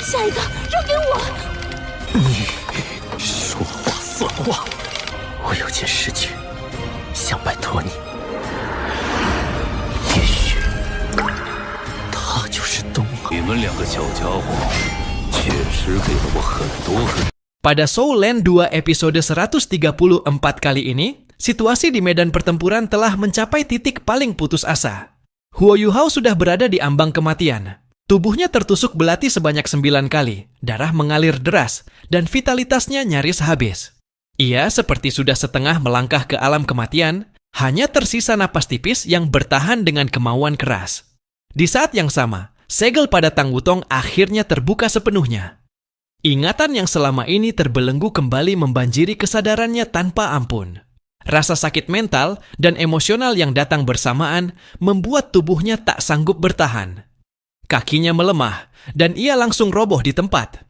下一个让给我。你说话算话，我有件事情想拜托你。也许他就是东皇。你们两个小家伙确实给了我很多。Pada Soul Land 2 episode 134 kali ini, situasi di medan pertempuran telah mencapai titik paling putus asa. Huo Yuhao sudah berada di ambang kematian. Tubuhnya tertusuk belati sebanyak 9 kali, darah mengalir deras, dan vitalitasnya nyaris habis. Ia seperti sudah setengah melangkah ke alam kematian, hanya tersisa napas tipis yang bertahan dengan kemauan keras. Di saat yang sama, segel pada Tang Wutong akhirnya terbuka sepenuhnya. Ingatan yang selama ini terbelenggu kembali membanjiri kesadarannya tanpa ampun. Rasa sakit mental dan emosional yang datang bersamaan membuat tubuhnya tak sanggup bertahan. Kakinya melemah dan ia langsung roboh di tempat.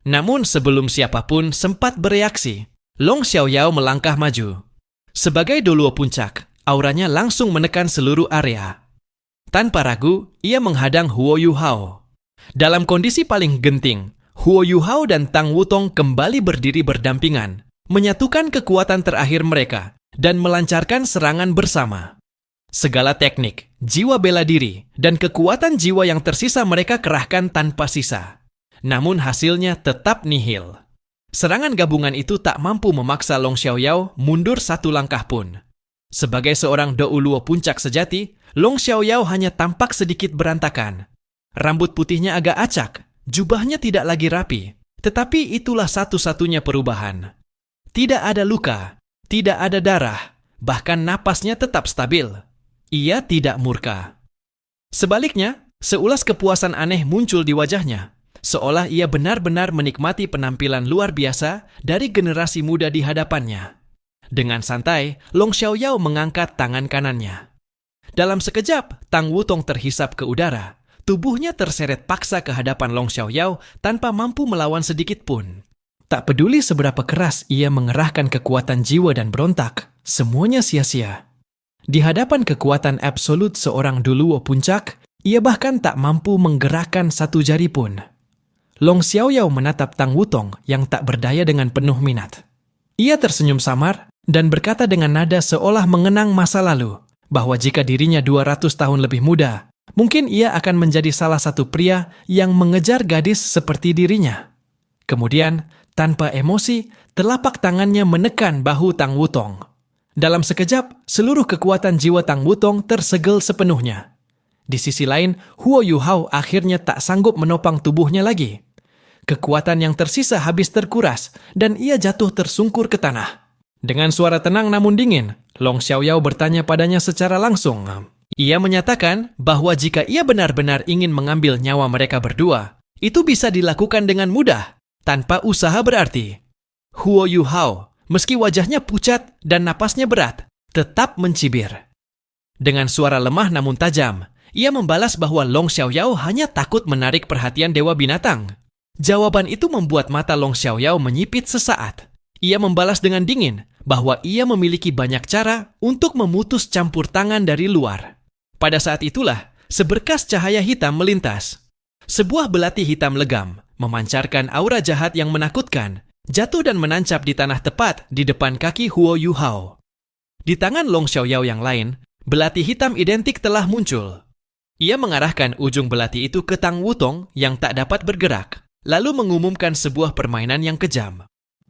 Namun sebelum siapapun sempat bereaksi, Long Xiaoyao melangkah maju. Sebagai Doluo Puncak, auranya langsung menekan seluruh area. Tanpa ragu, ia menghadang Huo Yuhao. Dalam kondisi paling genting, Huo Yuhao dan Tang Wutong kembali berdiri berdampingan, menyatukan kekuatan terakhir mereka, dan melancarkan serangan bersama. Segala teknik, jiwa bela diri, dan kekuatan jiwa yang tersisa mereka kerahkan tanpa sisa. Namun hasilnya tetap nihil. Serangan gabungan itu tak mampu memaksa Long Xiaoyao mundur satu langkah pun. Sebagai seorang Douluo Puncak sejati, Long Xiaoyao hanya tampak sedikit berantakan. Rambut putihnya agak acak, jubahnya tidak lagi rapi, tetapi itulah satu-satunya perubahan. Tidak ada luka, tidak ada darah, bahkan napasnya tetap stabil. Ia tidak murka. Sebaliknya, seulas kepuasan aneh muncul di wajahnya, seolah ia benar-benar menikmati penampilan luar biasa dari generasi muda di hadapannya. Dengan santai, Long Xiaoyao mengangkat tangan kanannya. Dalam sekejap, Tang Wutong terhisap ke udara. Tubuhnya terseret paksa ke hadapan Long Xiaoyao tanpa mampu melawan sedikit pun. Tak peduli seberapa keras ia mengerahkan kekuatan jiwa dan berontak, semuanya sia-sia. Di hadapan kekuatan absolut seorang Doluo Puncak, ia bahkan tak mampu menggerakkan satu jari pun. Long Xiaoyao menatap Tang Wutong yang tak berdaya dengan penuh minat. Ia tersenyum samar dan berkata dengan nada seolah mengenang masa lalu, bahwa jika dirinya 200 tahun lebih muda, mungkin ia akan menjadi salah satu pria yang mengejar gadis seperti dirinya. Kemudian, tanpa emosi, telapak tangannya menekan bahu Tang Wutong. Dalam sekejap, seluruh kekuatan jiwa Tang Wutong tersegel sepenuhnya. Di sisi lain, Huo Yuhao akhirnya tak sanggup menopang tubuhnya lagi. Kekuatan yang tersisa habis terkuras, dan ia jatuh tersungkur ke tanah. Dengan suara tenang namun dingin, Long Xiaoyao bertanya padanya secara langsung. Ia menyatakan bahwa jika ia benar-benar ingin mengambil nyawa mereka berdua, itu bisa dilakukan dengan mudah, tanpa usaha berarti. Huo Yuhao, meski wajahnya pucat dan napasnya berat, tetap mencibir. Dengan suara lemah namun tajam, ia membalas bahwa Long Xiaoyao hanya takut menarik perhatian Dewa Binatang. Jawaban itu membuat mata Long Xiaoyao menyipit sesaat. Ia membalas dengan dingin bahwa ia memiliki banyak cara untuk memutus campur tangan dari luar. Pada saat itulah, seberkas cahaya hitam melintas. Sebuah belati hitam legam, memancarkan aura jahat yang menakutkan, jatuh dan menancap di tanah tepat di depan kaki Huo Yuhao. Di tangan Long Xiaoyao yang lain, belati hitam identik telah muncul. Ia mengarahkan ujung belati itu ke Tang Wutong yang tak dapat bergerak, lalu mengumumkan sebuah permainan yang kejam.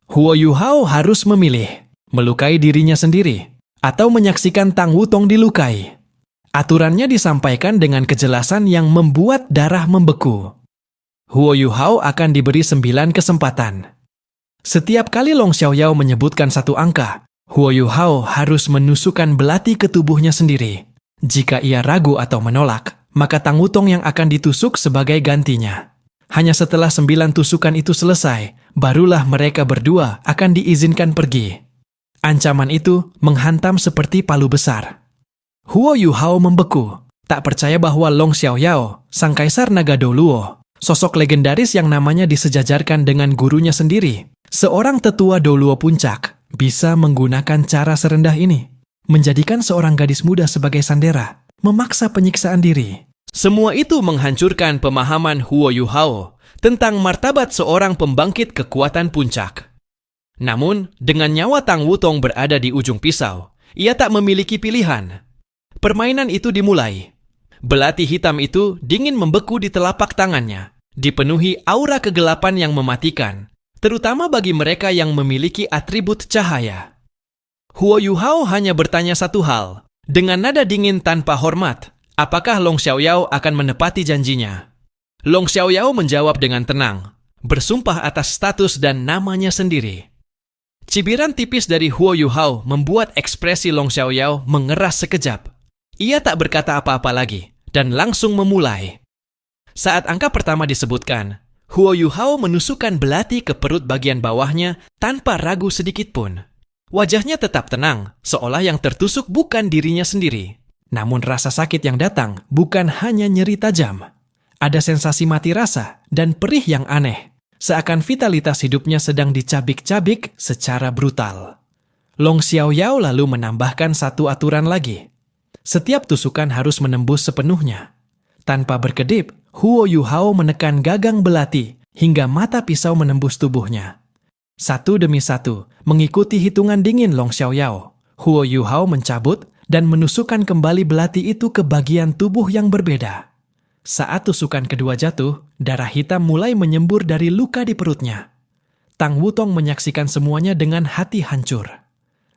Huo Yuhao harus memilih, melukai dirinya sendiri, atau menyaksikan Tang Wutong dilukai. Aturannya disampaikan dengan kejelasan yang membuat darah membeku. Huo Yuhao akan diberi 9 kesempatan. Setiap kali Long Xiaoyao menyebutkan satu angka, Huo Yuhao harus menusukkan belati ke tubuhnya sendiri. Jika ia ragu atau menolak, maka Tang Wutong yang akan ditusuk sebagai gantinya. Hanya setelah 9 tusukan itu selesai, barulah mereka berdua akan diizinkan pergi. Ancaman itu menghantam seperti palu besar. Huo Yuhao membeku, tak percaya bahwa Long Xiaoyao, sang kaisar naga Doluo, sosok legendaris yang namanya disejajarkan dengan gurunya sendiri, seorang tetua Doluo Puncak, bisa menggunakan cara serendah ini. Menjadikan seorang gadis muda sebagai sandera, memaksa penyiksaan diri, Semua itu menghancurkan pemahaman Huo Yuhao tentang martabat seorang pembangkit kekuatan puncak. Namun, dengan nyawa Tang Wutong berada di ujung pisau, ia tak memiliki pilihan. Permainan itu dimulai. Belati hitam itu dingin membeku di telapak tangannya, dipenuhi aura kegelapan yang mematikan, terutama bagi mereka yang memiliki atribut cahaya. Huo Yuhao hanya bertanya satu hal, dengan nada dingin tanpa hormat, apakah Long Xiaoyao akan menepati janjinya? Long Xiaoyao menjawab dengan tenang, bersumpah atas status dan namanya sendiri. Cibiran tipis dari Huo Yuhao membuat ekspresi Long Xiaoyao mengeras sekejap. Ia tak berkata apa-apa lagi, dan langsung memulai. Saat angka pertama disebutkan, Huo Yuhao menusukkan belati ke perut bagian bawahnya tanpa ragu sedikit pun. Wajahnya tetap tenang, seolah yang tertusuk bukan dirinya sendiri. Namun rasa sakit yang datang bukan hanya nyeri tajam. Ada sensasi mati rasa dan perih yang aneh, seakan vitalitas hidupnya sedang dicabik-cabik secara brutal. Long Xiaoyao lalu menambahkan satu aturan lagi. Setiap tusukan harus menembus sepenuhnya. Tanpa berkedip, Huo Yuhao menekan gagang belati hingga mata pisau menembus tubuhnya. Satu demi satu, mengikuti hitungan dingin Long Xiaoyao, Huo Yuhao mencabut dan menusukkan kembali belati itu ke bagian tubuh yang berbeda. Saat tusukan kedua jatuh, darah hitam mulai menyembur dari luka di perutnya. Tang Wutong menyaksikan semuanya dengan hati hancur.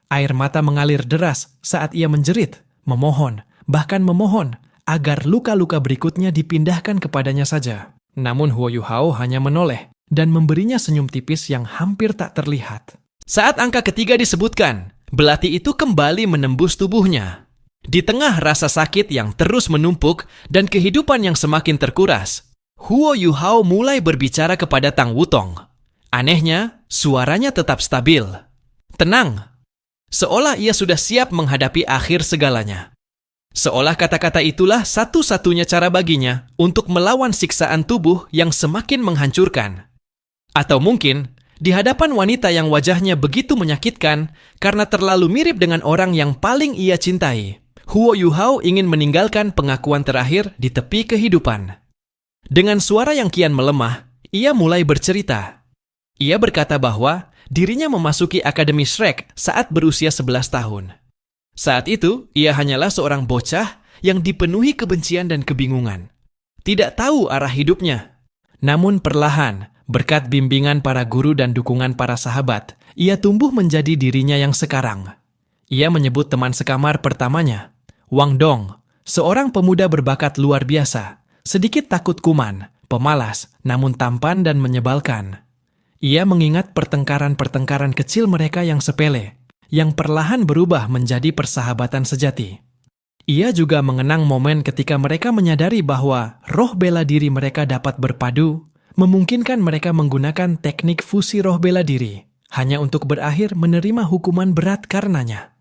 Air mata mengalir deras saat ia menjerit, memohon, bahkan memohon agar luka-luka berikutnya dipindahkan kepadanya saja. Namun Huo Yuhao hanya menoleh dan memberinya senyum tipis yang hampir tak terlihat. Saat angka ketiga disebutkan, belati itu kembali menembus tubuhnya. Di tengah rasa sakit yang terus menumpuk dan kehidupan yang semakin terkuras, Huo Yuhao mulai berbicara kepada Tang Wutong. Anehnya, suaranya tetap stabil. Tenang. Seolah ia sudah siap menghadapi akhir segalanya. Seolah kata-kata itulah satu-satunya cara baginya untuk melawan siksaan tubuh yang semakin menghancurkan. Atau mungkin, di hadapan wanita yang wajahnya begitu menyakitkan karena terlalu mirip dengan orang yang paling ia cintai, Huo Yuhao ingin meninggalkan pengakuan terakhir di tepi kehidupan. Dengan suara yang kian melemah, ia mulai bercerita. Ia berkata bahwa dirinya memasuki Akademi Shrek saat berusia 11 tahun. Saat itu, ia hanyalah seorang bocah yang dipenuhi kebencian dan kebingungan. Tidak tahu arah hidupnya. Namun perlahan, berkat bimbingan para guru dan dukungan para sahabat, ia tumbuh menjadi dirinya yang sekarang. Ia menyebut teman sekamar pertamanya, Wang Dong, seorang pemuda berbakat luar biasa, sedikit takut kuman, pemalas, namun tampan dan menyebalkan. Ia mengingat pertengkaran-pertengkaran kecil mereka yang sepele, yang perlahan berubah menjadi persahabatan sejati. Ia juga mengenang momen ketika mereka menyadari bahwa roh bela diri mereka dapat berpadu, memungkinkan mereka menggunakan teknik fusi roh bela diri, hanya untuk berakhir menerima hukuman berat karenanya.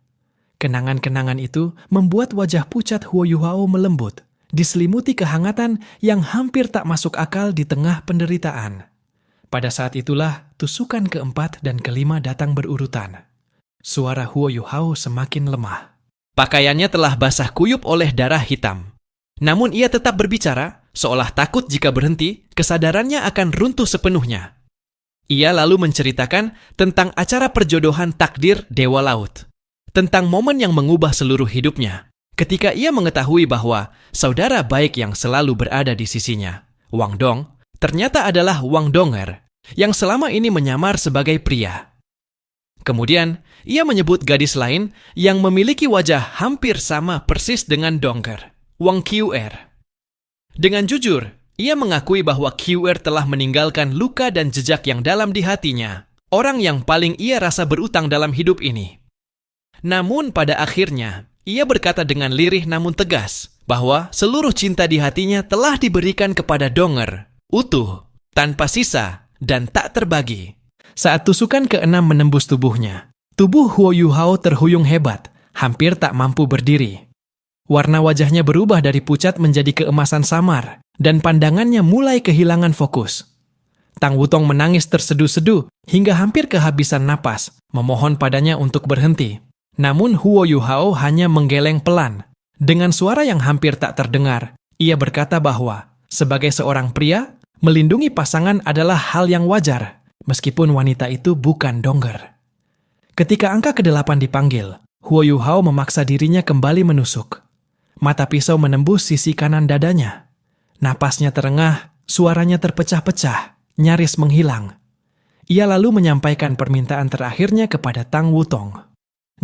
Kenangan-kenangan itu membuat wajah pucat Huo Yuhao melembut, diselimuti kehangatan yang hampir tak masuk akal di tengah penderitaan. Pada saat itulah, tusukan keempat dan kelima datang berurutan. Suara Huo Yuhao semakin lemah. Pakaiannya telah basah kuyup oleh darah hitam. Namun ia tetap berbicara, seolah takut jika berhenti, kesadarannya akan runtuh sepenuhnya. Ia lalu menceritakan tentang acara perjodohan takdir Dewa Laut. Tentang momen yang mengubah seluruh hidupnya, ketika ia mengetahui bahwa saudara baik yang selalu berada di sisinya, Wang Dong, ternyata adalah Wang Donger, yang selama ini menyamar sebagai pria. Kemudian, ia menyebut gadis lain yang memiliki wajah hampir sama persis dengan Donger, Wang Qiu'er. Dengan jujur, ia mengakui bahwa Qiu'er telah meninggalkan luka dan jejak yang dalam di hatinya, orang yang paling ia rasa berutang dalam hidup ini. Namun pada akhirnya, ia berkata dengan lirih namun tegas bahwa seluruh cinta di hatinya telah diberikan kepada Donger, utuh, tanpa sisa, dan tak terbagi. Saat tusukan keenam menembus tubuhnya, tubuh Huo Yuhao terhuyung hebat, hampir tak mampu berdiri. Warna wajahnya berubah dari pucat menjadi keemasan samar, dan pandangannya mulai kehilangan fokus. Tang Wutong menangis terseduh-seduh hingga hampir kehabisan napas, memohon padanya untuk berhenti. Namun Huo Yuhao hanya menggeleng pelan. Dengan suara yang hampir tak terdengar, Ia berkata bahwa, sebagai seorang pria, melindungi pasangan adalah hal yang wajar, meskipun wanita itu bukan Dongger. Ketika angka ke-8 dipanggil, Huo Yuhao memaksa dirinya kembali menusuk. Mata pisau menembus sisi kanan dadanya. Napasnya terengah, suaranya terpecah-pecah, nyaris menghilang. Ia lalu menyampaikan permintaan terakhirnya kepada Tang Wutong.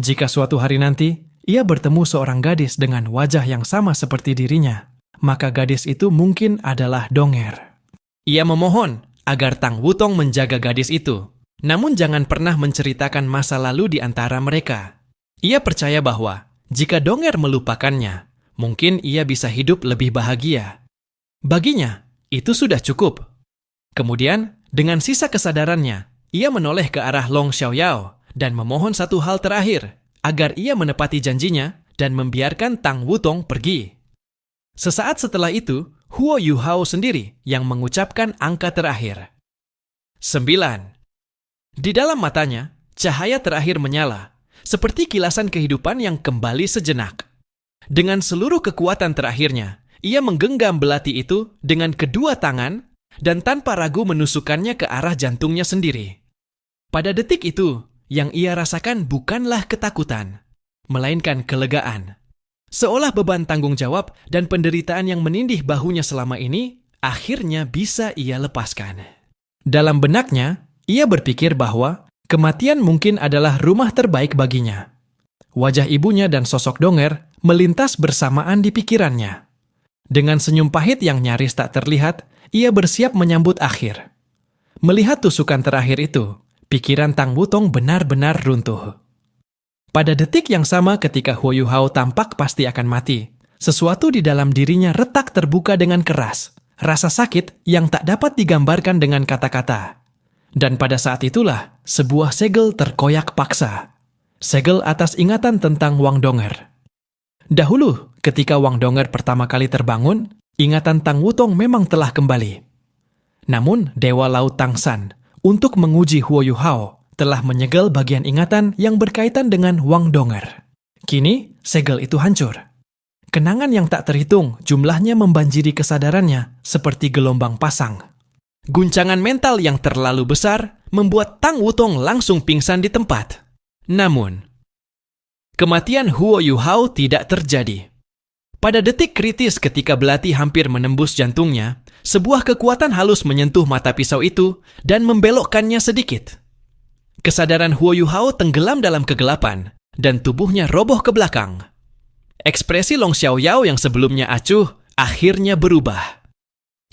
Jika suatu hari nanti, ia bertemu seorang gadis dengan wajah yang sama seperti dirinya, maka gadis itu mungkin adalah Dongger. Ia memohon agar Tang Wutong menjaga gadis itu, namun jangan pernah menceritakan masa lalu di antara mereka. Ia percaya bahwa jika Dongger melupakannya, mungkin ia bisa hidup lebih bahagia. Baginya, itu sudah cukup. Kemudian, dengan sisa kesadarannya, ia menoleh ke arah Long Xiaoyao dan memohon satu hal terakhir, agar ia menepati janjinya dan membiarkan Tang Wutong pergi. Sesaat setelah itu, Huo Yuhao sendiri yang mengucapkan angka terakhir. 9. Di dalam matanya, cahaya terakhir menyala, seperti kilasan kehidupan yang kembali sejenak. Dengan seluruh kekuatan terakhirnya, ia menggenggam belati itu dengan kedua tangan dan tanpa ragu menusukkannya ke arah jantungnya sendiri. Pada detik itu, yang ia rasakan bukanlah ketakutan, melainkan kelegaan. Seolah beban tanggung jawab dan penderitaan yang menindih bahunya selama ini, akhirnya bisa ia lepaskan. Dalam benaknya, ia berpikir bahwa kematian mungkin adalah rumah terbaik baginya. Wajah ibunya dan sosok Dongger melintas bersamaan di pikirannya. Dengan senyum pahit yang nyaris tak terlihat, ia bersiap menyambut akhir. Melihat tusukan terakhir itu, pikiran Tang Wutong benar-benar runtuh. Pada detik yang sama ketika Huo Yuhao tampak pasti akan mati, sesuatu di dalam dirinya retak terbuka dengan keras, rasa sakit yang tak dapat digambarkan dengan kata-kata. Dan pada saat itulah, sebuah segel terkoyak paksa. Segel atas ingatan tentang Wang Dongger. Dahulu, ketika Wang Dongger pertama kali terbangun, ingatan Tang Wutong memang telah kembali. Namun, Dewa Laut Tang San, untuk menguji Huo Yuhao, telah menyegel bagian ingatan yang berkaitan dengan Wang Dongger. Kini, segel itu hancur. Kenangan yang tak terhitung jumlahnya membanjiri kesadarannya seperti gelombang pasang. Guncangan mental yang terlalu besar membuat Tang Wutong langsung pingsan di tempat. Namun, kematian Huo Yuhao tidak terjadi. Pada detik kritis ketika belati hampir menembus jantungnya, sebuah kekuatan halus menyentuh mata pisau itu dan membelokkannya sedikit. Kesadaran Huo Yuhao tenggelam dalam kegelapan dan tubuhnya roboh ke belakang. Ekspresi Long Xiaoyao yang sebelumnya acuh akhirnya berubah.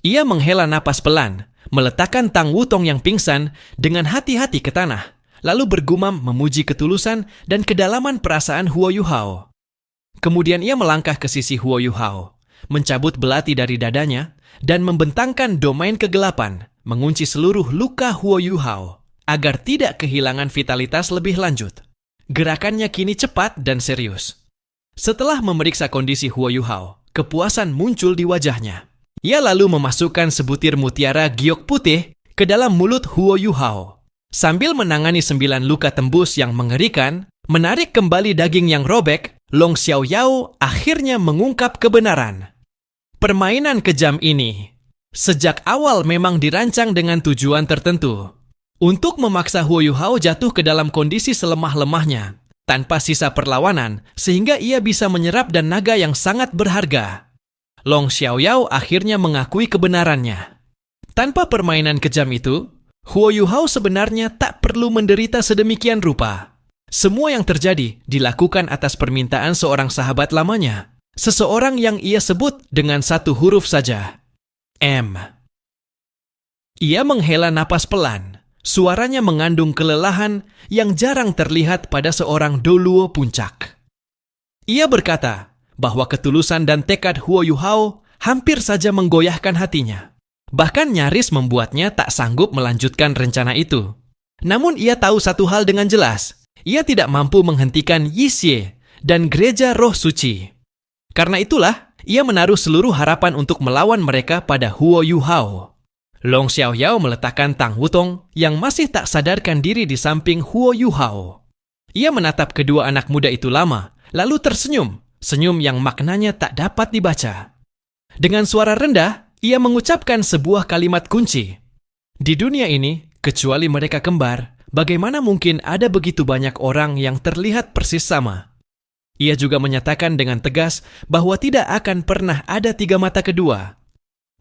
Ia menghela napas pelan, meletakkan Tang Wutong yang pingsan dengan hati-hati ke tanah, lalu bergumam memuji ketulusan dan kedalaman perasaan Huo Yuhao. Kemudian ia melangkah ke sisi Huo Yuhao, mencabut belati dari dadanya, dan membentangkan domain kegelapan, mengunci seluruh luka Huo Yuhao, agar tidak kehilangan vitalitas lebih lanjut. Gerakannya kini cepat dan serius. Setelah memeriksa kondisi Huo Yuhao, kepuasan muncul di wajahnya. Ia lalu memasukkan sebutir mutiara giok putih ke dalam mulut Huo Yuhao. Sambil menangani 9 luka tembus yang mengerikan, menarik kembali daging yang robek, Long Xiaoyao akhirnya mengungkap kebenaran. Permainan kejam ini, sejak awal memang dirancang dengan tujuan tertentu. Untuk memaksa Huo Yuhao jatuh ke dalam kondisi selemah-lemahnya, tanpa sisa perlawanan, sehingga ia bisa menyerap dan naga yang sangat berharga. Long Xiaoyao akhirnya mengakui kebenarannya. Tanpa permainan kejam itu, Huo Yuhao sebenarnya tak perlu menderita sedemikian rupa. Semua yang terjadi dilakukan atas permintaan seorang sahabat lamanya, seseorang yang ia sebut dengan satu huruf saja, M. Ia menghela napas pelan, suaranya mengandung kelelahan yang jarang terlihat pada seorang Doluo puncak. Ia berkata bahwa ketulusan dan tekad Huo Yuhao hampir saja menggoyahkan hatinya. Bahkan nyaris membuatnya tak sanggup melanjutkan rencana itu. Namun ia tahu satu hal dengan jelas. Ia tidak mampu menghentikan Yi Xie dan gereja roh suci. Karena itulah, ia menaruh seluruh harapan untuk melawan mereka pada Huo Yuhao. Long Xiaoyao meletakkan Tang Wutong yang masih tak sadarkan diri di samping Huo Yuhao. Ia menatap kedua anak muda itu lama, lalu tersenyum, senyum yang maknanya tak dapat dibaca. Dengan suara rendah, ia mengucapkan sebuah kalimat kunci. Di dunia ini, kecuali mereka kembar, bagaimana mungkin ada begitu banyak orang yang terlihat persis sama? Ia juga menyatakan dengan tegas bahwa tidak akan pernah ada tiga mata kedua.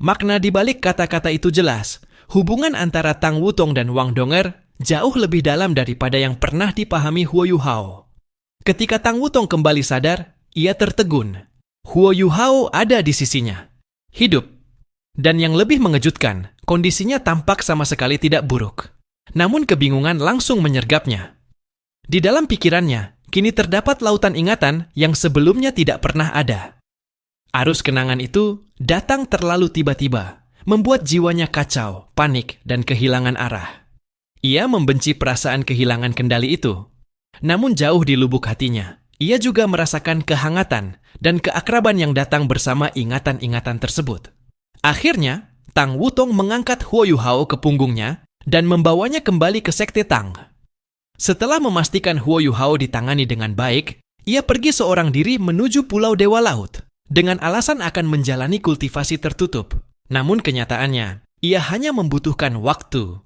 Makna di balik kata-kata itu jelas. Hubungan antara Tang Wutong dan Wang Donger jauh lebih dalam daripada yang pernah dipahami Huo Yuhao. Ketika Tang Wutong kembali sadar, ia tertegun. Huo Yuhao ada di sisinya, hidup. Dan yang lebih mengejutkan, kondisinya tampak sama sekali tidak buruk. Namun kebingungan langsung menyergapnya. Di dalam pikirannya, kini terdapat lautan ingatan yang sebelumnya tidak pernah ada. Arus kenangan itu datang terlalu tiba-tiba, membuat jiwanya kacau, panik, dan kehilangan arah. Ia membenci perasaan kehilangan kendali itu. Namun jauh di lubuk hatinya, ia juga merasakan kehangatan dan keakraban yang datang bersama ingatan-ingatan tersebut. Akhirnya, Tang Wutong mengangkat Huo Yuhao ke punggungnya dan membawanya kembali ke Sekte Tang. Setelah memastikan Huo Yuhao ditangani dengan baik, ia pergi seorang diri menuju Pulau Dewa Laut dengan alasan akan menjalani kultivasi tertutup. Namun kenyataannya, ia hanya membutuhkan waktu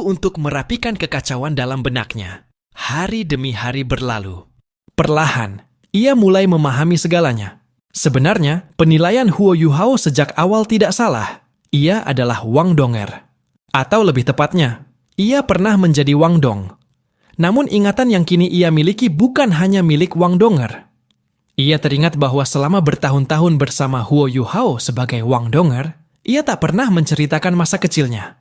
untuk merapikan kekacauan dalam benaknya. Hari demi hari berlalu. Perlahan, ia mulai memahami segalanya. Sebenarnya, penilaian Huo Yuhao sejak awal tidak salah. Ia adalah Wang Donger. Atau lebih tepatnya, ia pernah menjadi Wang Dong. Namun ingatan yang kini ia miliki bukan hanya milik Wang Donger. Ia teringat bahwa selama bertahun-tahun bersama Huo Yuhao sebagai Wang Donger, ia tak pernah menceritakan masa kecilnya.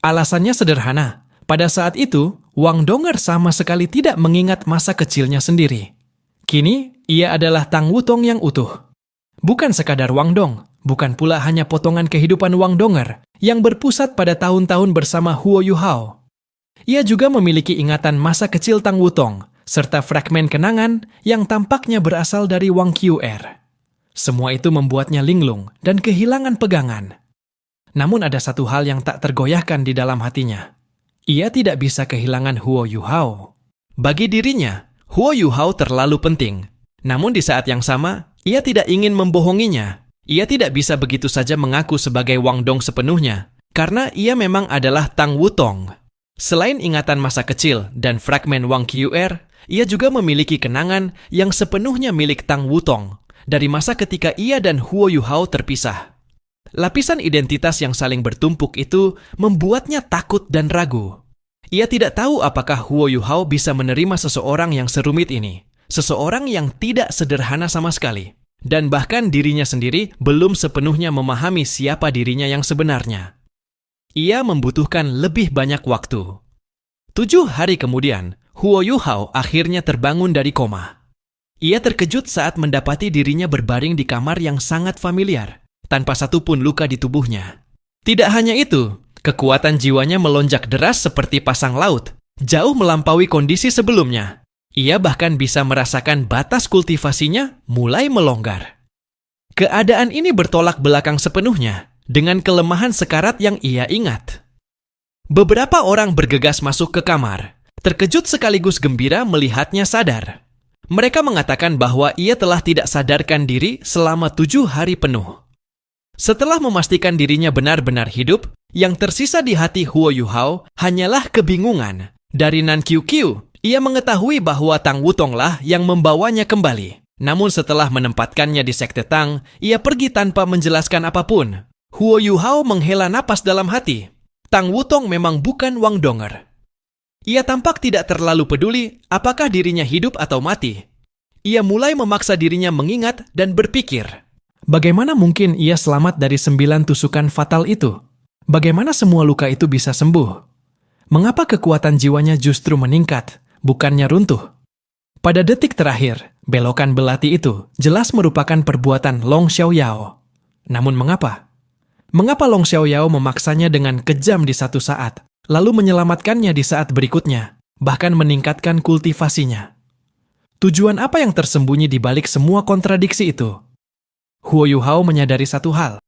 Alasannya sederhana. Pada saat itu, Wang Donger sama sekali tidak mengingat masa kecilnya sendiri. Kini, ia adalah Tang Wutong yang utuh. Bukan sekadar Wang Dong, bukan pula hanya potongan kehidupan Wang Donger yang berpusat pada tahun-tahun bersama Huo Yuhao. Ia juga memiliki ingatan masa kecil Tang Wutong, serta fragmen kenangan yang tampaknya berasal dari Wang Qr. Semua itu membuatnya linglung dan kehilangan pegangan. Namun ada satu hal yang tak tergoyahkan di dalam hatinya. Ia tidak bisa kehilangan Huo Yuhao. Bagi dirinya, Huo Yuhao terlalu penting. Namun di saat yang sama, ia tidak ingin membohonginya. Ia tidak bisa begitu saja mengaku sebagai Wang Dong sepenuhnya, karena ia memang adalah Tang Wutong. Selain ingatan masa kecil dan fragmen Wang Qr, ia juga memiliki kenangan yang sepenuhnya milik Tang Wutong dari masa ketika ia dan Huo Yuhao terpisah. Lapisan identitas yang saling bertumpuk itu membuatnya takut dan ragu. Ia tidak tahu apakah Huo Yuhao bisa menerima seseorang yang serumit ini. Seseorang yang tidak sederhana sama sekali. Dan bahkan dirinya sendiri belum sepenuhnya memahami siapa dirinya yang sebenarnya. Ia membutuhkan lebih banyak waktu. 7 hari kemudian, Huo Yuhao akhirnya terbangun dari koma. Ia terkejut saat mendapati dirinya berbaring di kamar yang sangat familiar, tanpa satupun luka di tubuhnya. Tidak hanya itu, kekuatan jiwanya melonjak deras seperti pasang laut, jauh melampaui kondisi sebelumnya. Ia bahkan bisa merasakan batas kultivasinya mulai melonggar. Keadaan ini bertolak belakang sepenuhnya dengan kelemahan sekarat yang ia ingat. Beberapa orang bergegas masuk ke kamar, terkejut sekaligus gembira melihatnya sadar. Mereka mengatakan bahwa ia telah tidak sadarkan diri selama 7 hari penuh. Setelah memastikan dirinya benar-benar hidup, yang tersisa di hati Huo Yuhao hanyalah kebingungan. Dari Nan Qiu, ia mengetahui bahwa Tang Wutonglah yang membawanya kembali. Namun setelah menempatkannya di Sekte Tang, ia pergi tanpa menjelaskan apapun. Huo Yuhao menghela napas dalam hati. Tang Wutong memang bukan Wang Donger. Ia tampak tidak terlalu peduli apakah dirinya hidup atau mati. Ia mulai memaksa dirinya mengingat dan berpikir. Bagaimana mungkin ia selamat dari 9 tusukan fatal itu? Bagaimana semua luka itu bisa sembuh? Mengapa kekuatan jiwanya justru meningkat, bukannya runtuh? Pada detik terakhir, belokan belati itu jelas merupakan perbuatan Long Xiaoyao. Namun mengapa? Mengapa Long Xiaoyao memaksanya dengan kejam di satu saat, lalu menyelamatkannya di saat berikutnya, bahkan meningkatkan kultivasinya? Tujuan apa yang tersembunyi di balik semua kontradiksi itu? Huo Yuhao menyadari satu hal.